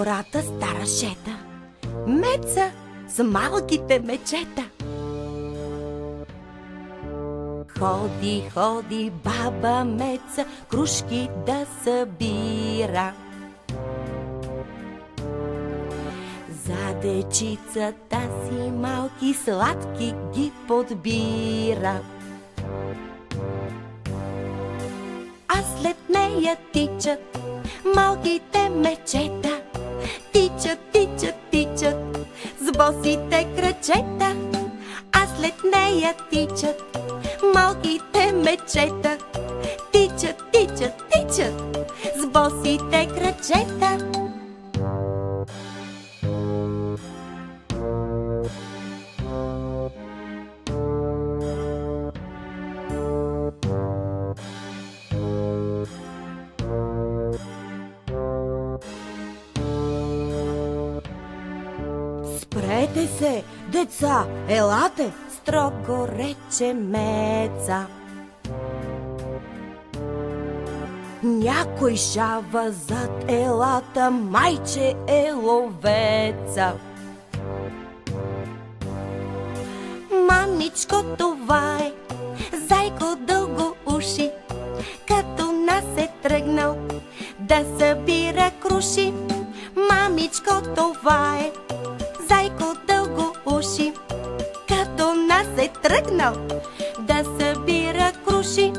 гората стара шета, Меца с малките мечета. Ходи, ходи баба Меца, крушки да събира. За дечицата си малки сладки ги подбира. А след нея тичат малките мечета, тичат, тичат, тичат с босите крачета. А след нея тичат малките мечета, тичат, тичат, тичат с босите крачета. Спрете се, деца, елате, строго рече Меца. Някой шава зад елата, майче е ловеца. Мамичко, това е зайко дълго уши, като нас е тръгнал да събира круши. Мамичко, това е зайко дълго уши, като нас е тръгнал да събира круши.